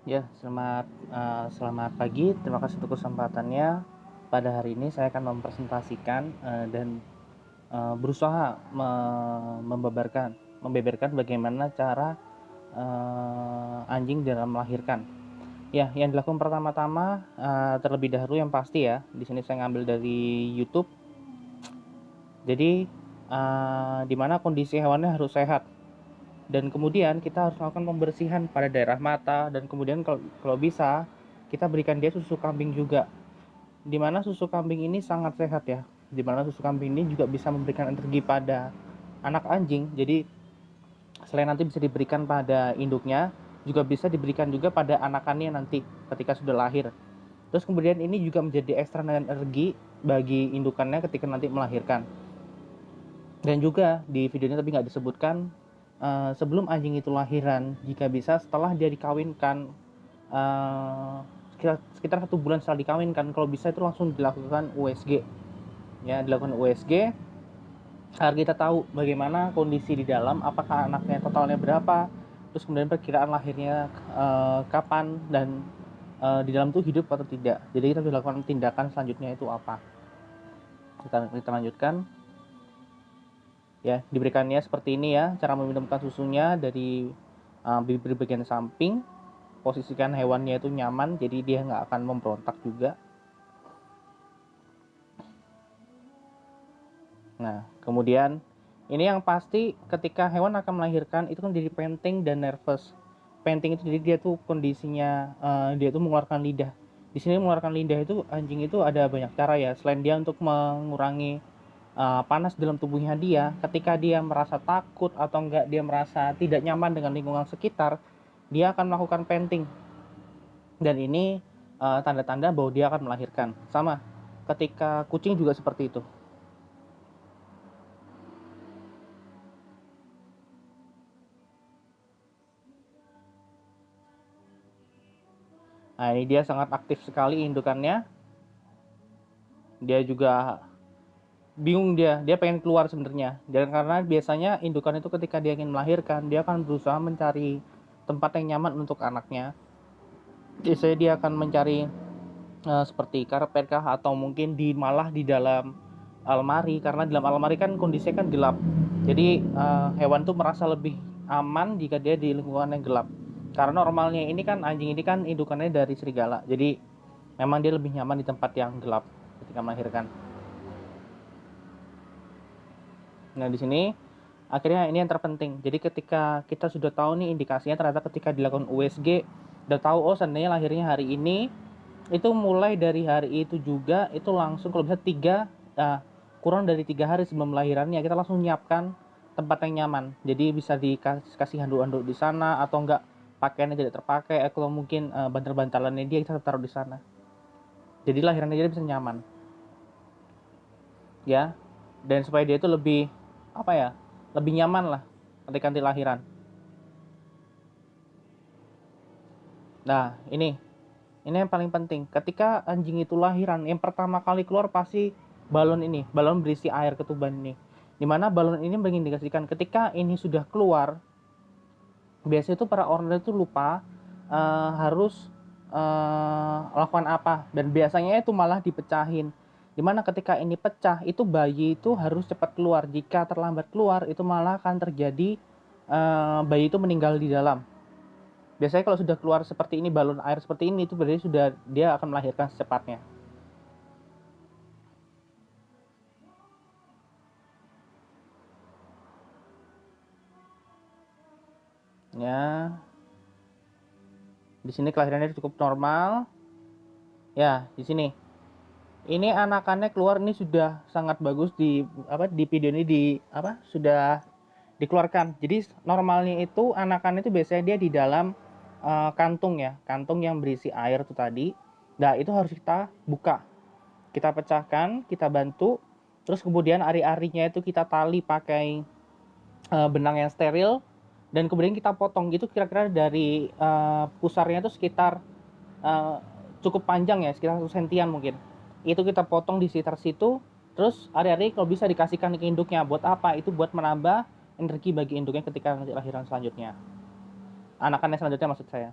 Ya, selamat pagi. Terima kasih untuk kesempatannya. Pada hari ini saya akan mempresentasikan dan berusaha membeberkan bagaimana cara anjing dalam melahirkan. Ya, yang dilakukan pertama-tama terlebih dahulu yang pasti ya. Di sini saya ngambil dari YouTube. Jadi di mana kondisi hewannya harus sehat. Dan kemudian kita harus melakukan pembersihan pada daerah mata dan kemudian kalau bisa kita berikan dia susu kambing juga. Di mana susu kambing ini sangat sehat ya. Di mana susu kambing ini juga bisa memberikan energi pada anak anjing. Jadi selain nanti bisa diberikan pada induknya, juga bisa diberikan juga pada anakannya nanti ketika sudah lahir. Terus kemudian ini juga menjadi ekstra energi bagi indukannya ketika nanti melahirkan. Dan juga di video ini tapi nggak disebutkan sebelum anjing itu lahiran, jika bisa setelah dia dikawinkan sekitar 1 bulan setelah dikawinkan, kalau bisa itu langsung dilakukan USG ya, dilakukan USG agar kita tahu bagaimana kondisi di dalam, apakah anaknya totalnya berapa, terus kemudian perkiraan lahirnya kapan, dan di dalam itu hidup atau tidak. Jadi kita dilakukan tindakan selanjutnya itu apa. Kita lanjutkan ya. Diberikannya seperti ini ya, cara meminumkan susunya dari bibir bagian samping. Posisikan hewannya itu nyaman, jadi dia nggak akan memberontak juga. Nah, kemudian ini yang pasti ketika hewan akan melahirkan itu kan jadi panting dan nervous. Panting itu jadi dia tuh kondisinya dia tuh mengeluarkan lidah. Di sini mengeluarkan lidah itu anjing itu ada banyak cara ya. Selain dia untuk mengurangi panas dalam tubuhnya dia, ketika dia merasa takut atau enggak dia merasa tidak nyaman dengan lingkungan sekitar, dia akan melakukan panting. Dan ini tanda-tanda bahwa dia akan melahirkan. Sama ketika kucing juga seperti itu. Nah, ini dia sangat aktif sekali indukannya. Dia juga bingung, dia pengen keluar sebenarnya. Dan karena biasanya indukan itu ketika dia ingin melahirkan, dia akan berusaha mencari tempat yang nyaman untuk anaknya. Biasanya dia akan mencari seperti karpet kah, atau mungkin malah di dalam almari, karena dalam almari kan kondisinya kan gelap. Jadi hewan tuh merasa lebih aman jika dia di lingkungan yang gelap. Karena normalnya ini kan anjing ini kan indukannya dari serigala. Jadi memang dia lebih nyaman di tempat yang gelap ketika melahirkan. Nah, di sini akhirnya ini yang terpenting. Jadi ketika kita sudah tahu nih indikasinya, ternyata ketika dilakukan USG udah tahu oh seandainya lahirnya hari ini, itu mulai dari hari itu juga itu langsung kalau bisa kurang dari 3 hari sebelum lahirannya kita langsung menyiapkan tempat yang nyaman. Jadi bisa dikasih handuk-handuk di sana, atau enggak pakaiannya tidak terpakai, atau mungkin bantal-bantalannya dia kita taruh di sana. Jadi lahirannya dia bisa nyaman ya, dan supaya dia itu lebih apa ya, lebih nyaman lah ketika nanti lahiran. Nah, ini yang paling penting. Ketika anjing itu lahiran, yang pertama kali keluar pasti balon berisi air ketuban ini. Dimana balon ini mengindikasikan ketika ini sudah keluar, biasanya itu para owner itu lupa harus lakukan apa, dan biasanya itu malah dipecahin. Dimana ketika ini pecah, itu bayi itu harus cepat keluar. Jika terlambat keluar, itu malah akan terjadi bayi itu meninggal di dalam. Biasanya kalau sudah keluar seperti ini, balon air seperti ini, itu berarti sudah dia akan melahirkan secepatnya. Ya, di sini kelahirannya cukup normal. Ya, di sini. Ini anakannya keluar, ini sudah sangat bagus di video ini sudah dikeluarkan. Jadi normalnya itu anakannya itu biasanya dia di dalam kantung ya, kantung yang berisi air itu tadi. Nah, itu harus kita buka. Kita pecahkan, kita bantu. Terus kemudian ari-arinya itu kita tali pakai benang yang steril, dan kemudian kita potong gitu kira-kira dari pusarnya itu sekitar cukup panjang ya, sekitar 1 sentian mungkin. Itu kita potong di sekitar situ. Terus ari-ari kalau bisa dikasihkan ke induknya. Buat apa? Itu buat menambah energi bagi induknya ketika nanti lahiran selanjutnya, anakannya selanjutnya maksud saya.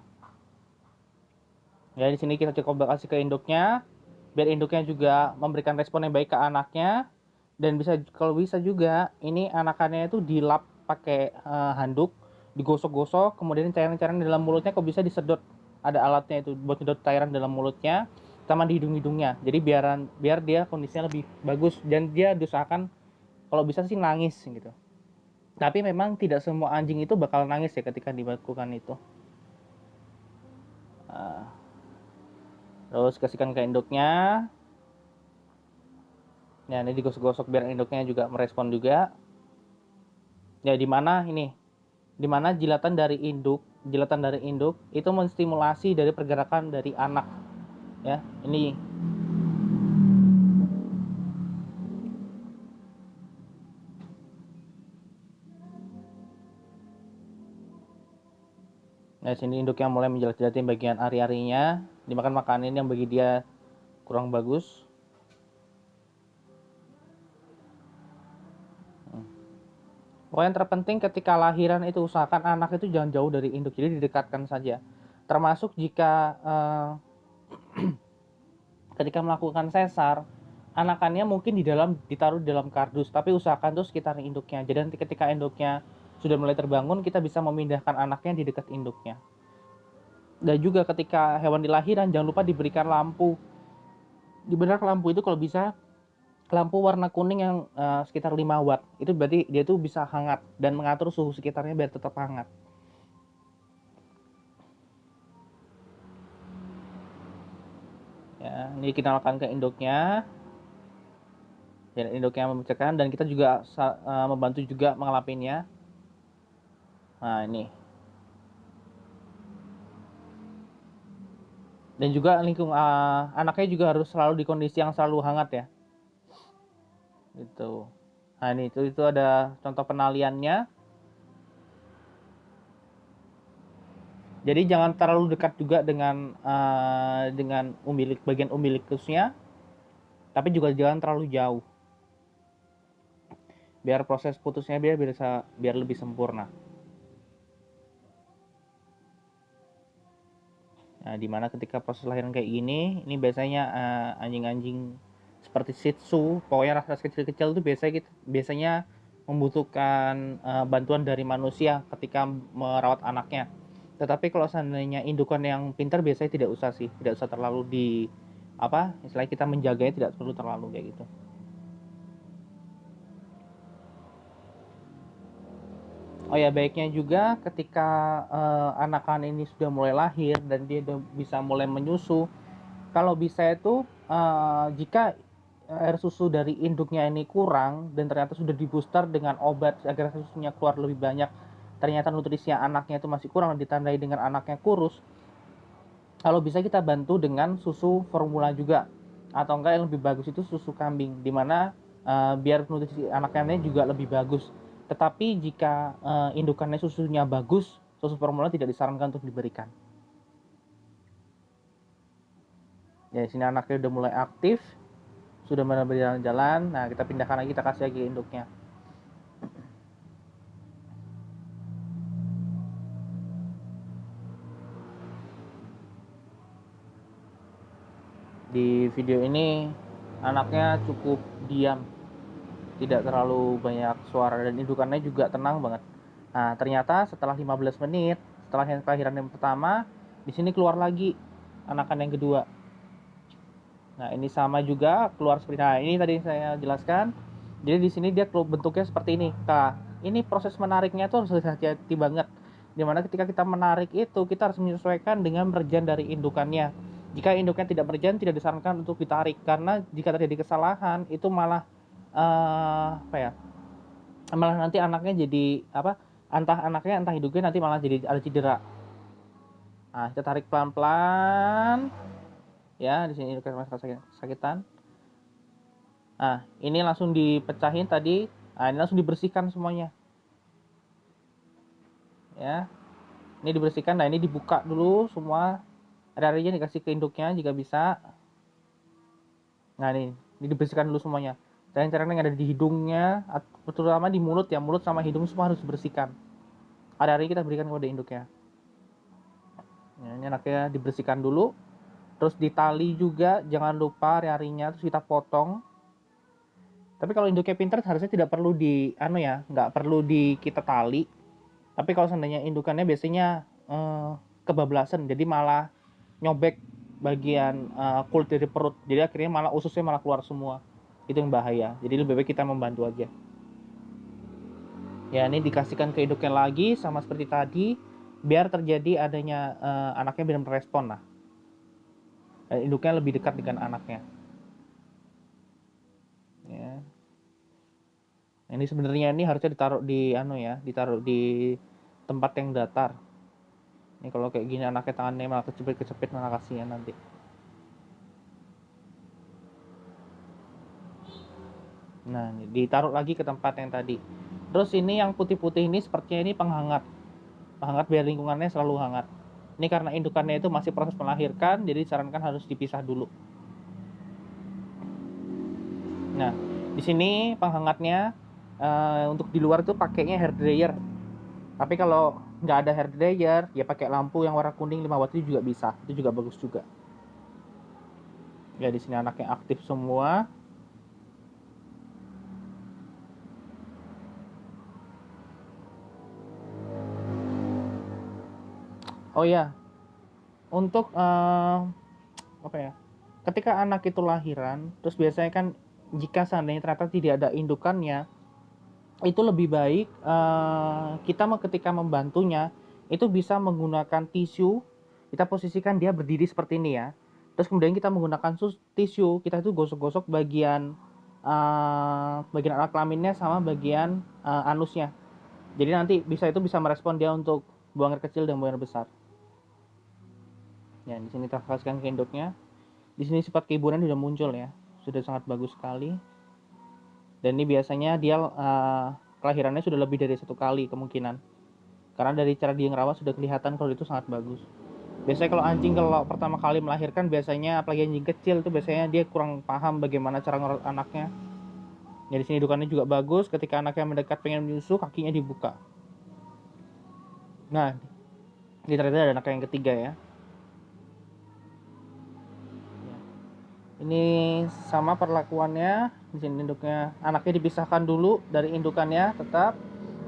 Ya, di sini kita coba kasih ke induknya, biar induknya juga memberikan respon yang baik ke anaknya. Dan bisa, kalau bisa juga ini anakannya itu dilap pakai handuk, digosok-gosok, kemudian cairan-cairan dalam mulutnya kok bisa disedot. Ada alatnya itu buat sedot cairan dalam mulutnya sama di hidung-hidungnya. Jadi biar dia kondisinya lebih bagus, dan dia diusahakan kalau bisa sih nangis gitu. Tapi memang tidak semua anjing itu bakal nangis ya ketika dilakukan itu. Nah, terus kasihkan ke induknya. Ya, ini digosok-gosok biar induknya juga merespon juga. Ya, di mana jilatan dari induk itu menstimulasi dari pergerakan dari anak. Ya, ini. Nah, sini induknya mulai menjilat-jilatin bagian ari-arinya, dimakan makanan yang bagi dia kurang bagus. Pokoknya yang terpenting ketika lahiran itu usahakan anak itu jangan jauh dari induk, jadi didekatkan saja. Termasuk jika ketika melakukan sesar, anakannya mungkin ditaruh di dalam kardus, tapi usahakan tuh sekitar induknya. Jadi nanti ketika induknya sudah mulai terbangun, kita bisa memindahkan anaknya di dekat induknya. Dan juga ketika hewan dilahiran, jangan lupa diberikan lampu. Diberikan lampu itu kalau bisa lampu warna kuning yang sekitar 5 watt. Itu berarti dia tuh bisa hangat dan mengatur suhu sekitarnya biar tetap hangat. Ya, ini kita lakukan ke induknya. Dan induknya memecahkan, dan kita juga membantu juga mengelapinnya. Nah, ini. Dan juga anaknya juga harus selalu di kondisi yang selalu hangat ya. Gitu. Nah, ini itu ada contoh penaliannya. Jadi jangan terlalu dekat juga dengan bagian umbilicusnya, tapi juga jangan terlalu jauh. Biar proses putusnya biar lebih sempurna. Nah, dimana ketika proses lahiran kayak gini, ini biasanya anjing-anjing seperti Shih Tzu, pokoknya ras kecil-kecil itu biasanya membutuhkan bantuan dari manusia ketika merawat anaknya. Tetapi kalau seandainya indukan yang pintar biasanya tidak usah terlalu istilahnya kita menjaganya tidak perlu terlalu kayak gitu. Oh ya, baiknya juga ketika anakan ini sudah mulai lahir dan dia udah bisa mulai menyusu, kalau bisa itu jika air susu dari induknya ini kurang dan ternyata sudah di booster dengan obat agar susunya keluar lebih banyak, ternyata nutrisi anaknya itu masih kurang dan ditandai dengan anaknya kurus, kalau bisa kita bantu dengan susu formula juga, atau enggak yang lebih bagus itu susu kambing, dimana biar nutrisi anaknya juga lebih bagus. Tetapi jika indukannya susunya bagus, susu formula tidak disarankan untuk diberikan. Ya, sini anaknya udah mulai aktif, sudah mulai berjalan-jalan. Nah, kita pindahkan lagi, kita kasih lagi induknya. Di video ini anaknya cukup diam, tidak terlalu banyak suara, dan indukannya juga tenang banget. Nah, ternyata setelah 15 menit setelah yang kelahiran yang pertama, di sini keluar lagi anakan yang kedua. Nah, ini sama juga keluar seperti, nah ini tadi saya jelaskan. Jadi di sini dia bentuknya seperti ini. Nah, ini proses menariknya tuh harus hati-hati banget. Dimana ketika kita menarik itu, kita harus menyesuaikan dengan merjan dari indukannya. Jika induknya tidak merjan, tidak disarankan untuk ditarik, karena jika terjadi kesalahan itu malah malah nanti anaknya jadi entah induknya nanti malah jadi ada cedera. Nah, kita tarik pelan-pelan. Ya, di sini induknya masih kesakitan. Nah, ini langsung dipecahin tadi. Nah, ini langsung dibersihkan semuanya. Ya. Ini dibersihkan. Nah, ini dibuka dulu semua. Ada-adanya dikasih ke induknya jika bisa. Nah, ini dibersihkan dulu semuanya. Cairan-cairan yang ada di hidungnya, terutama di mulut ya, mulut sama hidung semua harus dibersihkan. Ada-adanya kita berikan kepada induknya. Ya, ini anaknya dibersihkan dulu. Terus ditali juga, jangan lupa hari-harinya, terus kita potong. Tapi kalau induknya pinter harusnya tidak perlu nggak perlu kita tali. Tapi kalau seandainya indukannya biasanya kebablasan, jadi malah nyobek bagian kulit dari perut. Jadi akhirnya malah ususnya malah keluar semua. Itu yang bahaya. Jadi lebih baik kita membantu aja. Ya, ini dikasihkan ke induknya lagi sama seperti tadi, biar terjadi adanya anaknya benar merespon lah. Induknya lebih dekat dengan anaknya. Ya. Ini sebenarnya ini harusnya ditaruh di tempat yang datar. Ini kalau kayak gini anaknya tangannya malah kecepit malah kasihan nanti. Nah, ini ditaruh lagi ke tempat yang tadi. Terus ini yang putih-putih ini sepertinya ini penghangat. Penghangat biar lingkungannya selalu hangat. Ini karena indukannya itu masih proses melahirkan, jadi disarankan harus dipisah dulu. Nah, di sini penghangatnya untuk di luar itu pakainya hair dryer. Tapi kalau nggak ada hair dryer, ya pakai lampu yang warna kuning 5 watt itu juga bisa. Itu juga bagus juga. Ya, di sini anaknya aktif semua. Oh ya, untuk apa ya? Ketika anak itu lahiran, terus biasanya kan jika seandainya ternyata tidak ada indukannya, itu lebih baik kita ketika membantunya itu bisa menggunakan tisu. Kita posisikan dia berdiri seperti ini ya. Terus kemudian kita menggunakan tisu, kita itu gosok-gosok bagian alat kelaminnya sama bagian anusnya. Jadi nanti itu bisa merespon dia untuk buang air kecil dan buang air besar. Ya, di sini kita kasihkan ke induknya. Di sini sifat keibuan sudah muncul ya. Sudah sangat bagus sekali. Dan ini biasanya dia kelahirannya sudah lebih dari 1 kali kemungkinan. Karena dari cara dia ngerawat sudah kelihatan kalau itu sangat bagus. Biasanya kalau anjing kalau pertama kali melahirkan biasanya apalagi anjing kecil itu biasanya dia kurang paham bagaimana cara ngerawat anaknya. Ya, di sini indukannya juga bagus. Ketika anaknya mendekat pengen menyusu, kakinya dibuka. Nah, ini ternyata ada anak yang ketiga ya. Ini sama perlakuannya. Di sini induknya, anaknya dipisahkan dulu dari indukannya tetap.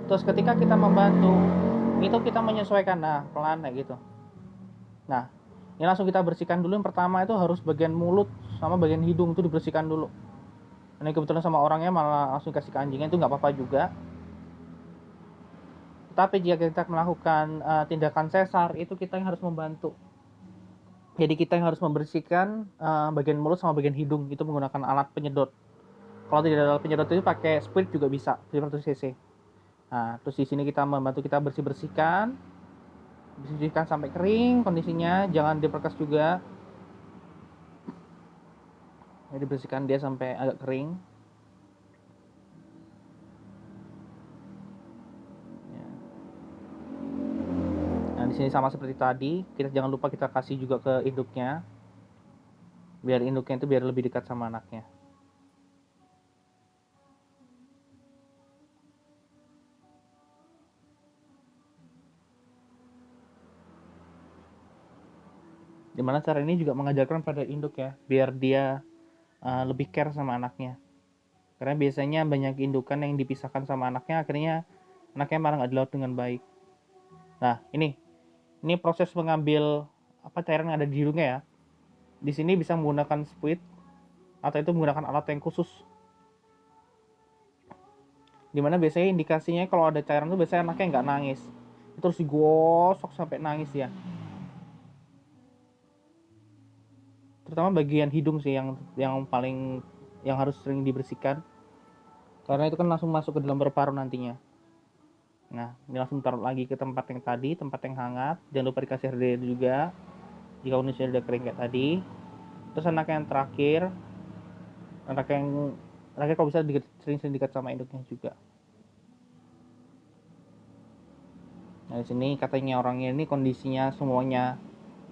Terus ketika kita membantu, itu kita menyesuaikan, nah pelan kayak gitu. Nah, ini langsung kita bersihkan dulu. Yang pertama itu harus bagian mulut sama bagian hidung itu dibersihkan dulu. Ini kebetulan sama orangnya malah langsung kasih ke anjingnya, itu nggak apa-apa juga. Tapi jika kita melakukan tindakan sesar, itu kita yang harus membantu. Jadi kita yang harus membersihkan bagian mulut sama bagian hidung itu menggunakan alat penyedot. Kalau tidak ada alat penyedot itu pakai spirit juga bisa, 500 cc. Nah, terus di sini kita membantu kita bersihkan sampai kering kondisinya, jangan diperkas juga. Jadi bersihkan dia sampai agak kering. Nah, di sini sama seperti tadi, kita jangan lupa kita kasih juga ke induknya. Biar induknya itu biar lebih dekat sama anaknya. Dimana cara ini juga mengajarkan pada induk ya, biar dia lebih care sama anaknya. Karena biasanya banyak indukan yang dipisahkan sama anaknya, akhirnya anaknya malah nggak dilaut dengan baik. Nah, ini proses mengambil cairan yang ada di hidungnya ya. Di sini bisa menggunakan spuit atau itu menggunakan alat yang khusus. Dimana biasanya indikasinya kalau ada cairan itu biasanya anaknya nggak nangis. Itu harus digosok sampai nangis ya. Terutama bagian hidung sih yang harus sering dibersihkan. Karena itu kan langsung masuk ke dalam paru-paru nantinya. Nah, ini langsung taruh lagi ke tempat yang tadi, tempat yang hangat. Jangan lupa dikasih air juga jika kondisinya udah kering kayak tadi. Terus anak yang terakhir kalau bisa sering-sering dekat sama induknya juga. Nah, di sini katanya orangnya ini kondisinya semuanya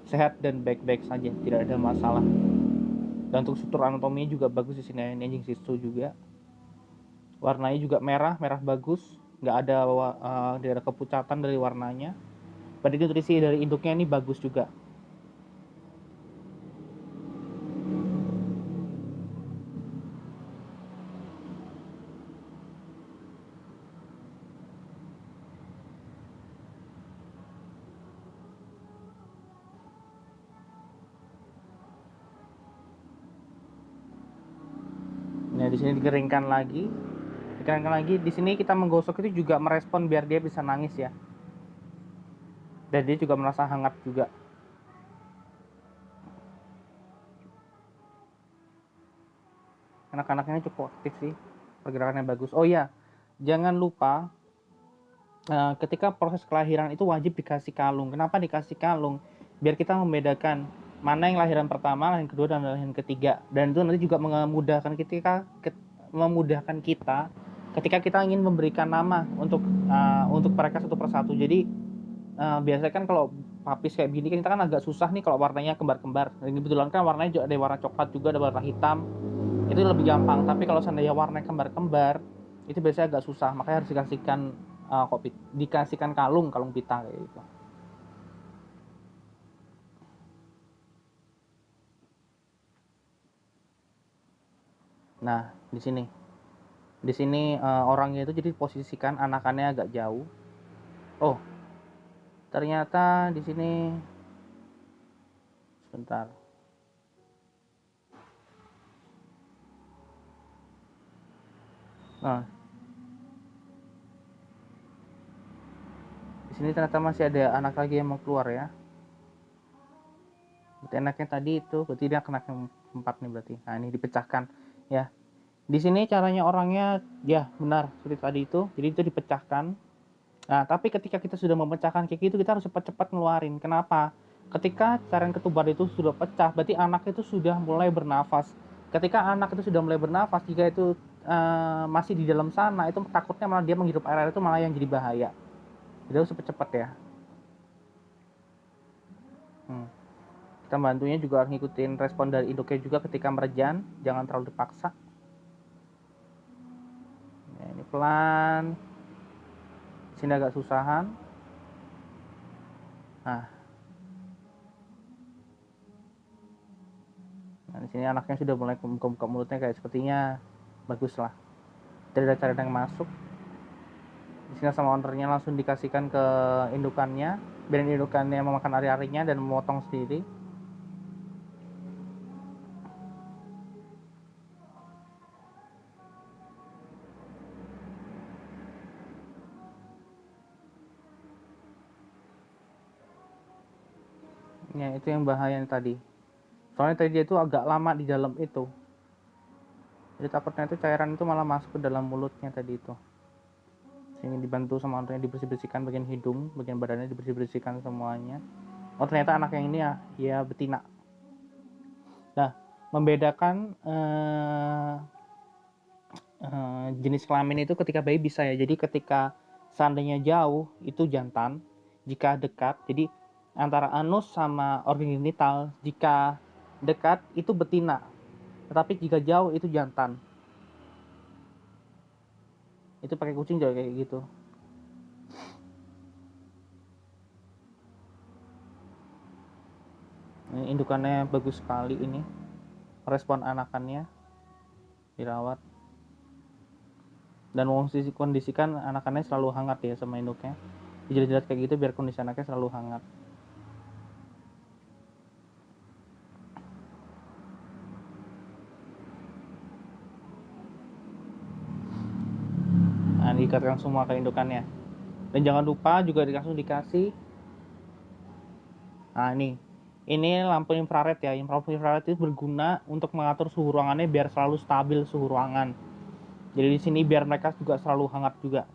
sehat dan baik-baik saja, tidak ada masalah. Dan untuk struktur anatominya juga bagus di sini, ini anjing Shih Tzu juga. Warnanya juga merah bagus, nggak ada kepucatan dari warnanya. Pada nutrisi dari induknya ini bagus juga. di sini dikeringkan lagi. Di sini kita menggosok itu juga merespon biar dia bisa nangis ya. Dan dia juga merasa hangat juga. Anak-anak ini cukup aktif sih, pergerakannya bagus. Oh iya, jangan lupa ketika proses kelahiran itu wajib dikasih kalung. Kenapa dikasih kalung? Biar kita membedakan mana yang lahiran pertama, lahiran kedua, dan lahiran ketiga. Dan itu nanti juga memudahkan kita ketika kita ingin memberikan nama untuk mereka satu persatu. Jadi biasanya kan kalau papis kayak gini kita kan agak susah nih kalau warnanya kembar-kembar. Dan kebetulan kan warnanya juga ada warna coklat juga, ada warna hitam. Itu lebih gampang. Tapi kalau seandainya warnanya kembar-kembar, itu biasanya agak susah. Makanya harus dikasihkan kalung pita kayak gitu. Nah, di sini orangnya itu jadi posisikan anakannya agak jauh. Oh, ternyata di sini sebentar. Nah, di sini ternyata masih ada anak lagi yang mau keluar ya. Berarti anaknya tadi itu, berarti dia anak yang 4 nih berarti. Nah, ini dipecahkan ya. Di sini caranya orangnya ya benar seperti tadi itu. Jadi itu dipecahkan. Nah, tapi ketika kita sudah memecahkan kayak gitu, kita harus cepat-cepat ngeluarin. Kenapa? Ketika cairan ketuban itu sudah pecah, berarti anak itu sudah mulai bernafas. Ketika anak itu sudah mulai bernafas, jika itu masih di dalam sana, itu takutnya malah dia menghirup air itu malah yang jadi bahaya. Jadi harus cepat-cepat ya. Kita bantunya juga harus ngikutin respon dari induknya juga ketika merejan, jangan terlalu dipaksa. Ya, ini pelan. Di sini agak susahan. Nah, di sini anaknya sudah mulai buka mulutnya kayak sepertinya bagus lah. Tidak ada cairan yang masuk. Di sini sama ownernya langsung dikasihkan ke indukannya, biar indukannya memakan ari-arinya dan memotong sendiri. Ya, itu yang bahaya tadi. Soalnya tadi dia itu agak lama di dalam itu. Jadi takutnya itu cairan itu malah masuk ke dalam mulutnya tadi itu. Ingin dibantu sama orangnya dibersih-bersihkan bagian hidung, bagian badannya dibersih-bersihkan semuanya. Oh, ternyata anak yang ini ya betina. Nah, membedakan jenis kelamin itu ketika bayi bisa ya. Jadi ketika seandainya jauh itu jantan, jika dekat, jadi antara anus sama organ genital, jika dekat itu betina, tetapi jika jauh itu jantan. Itu pakai kucing juga kayak gitu. Ini indukannya bagus sekali ini, respon anakannya dirawat dan kondisikan anakannya selalu hangat ya sama induknya. Dijerat-jerat kayak gitu biar kondisi anaknya selalu hangat. Nah, diikatkan semua ke indukannya. Dan jangan lupa juga langsung dikasih. Nah, ini lampu infrared ya. Lampu infrared itu berguna untuk mengatur suhu ruangannya biar selalu stabil suhu ruangan. Jadi di sini biar mereka juga selalu hangat juga.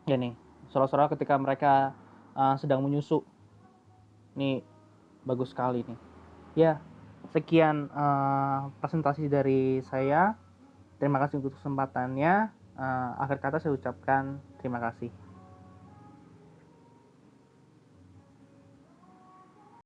Ya nih, suara-suara ketika mereka sedang menyusu. Nih, bagus sekali nih. Ya, sekian presentasi dari saya. Terima kasih untuk kesempatannya. Akhir kata saya ucapkan terima kasih.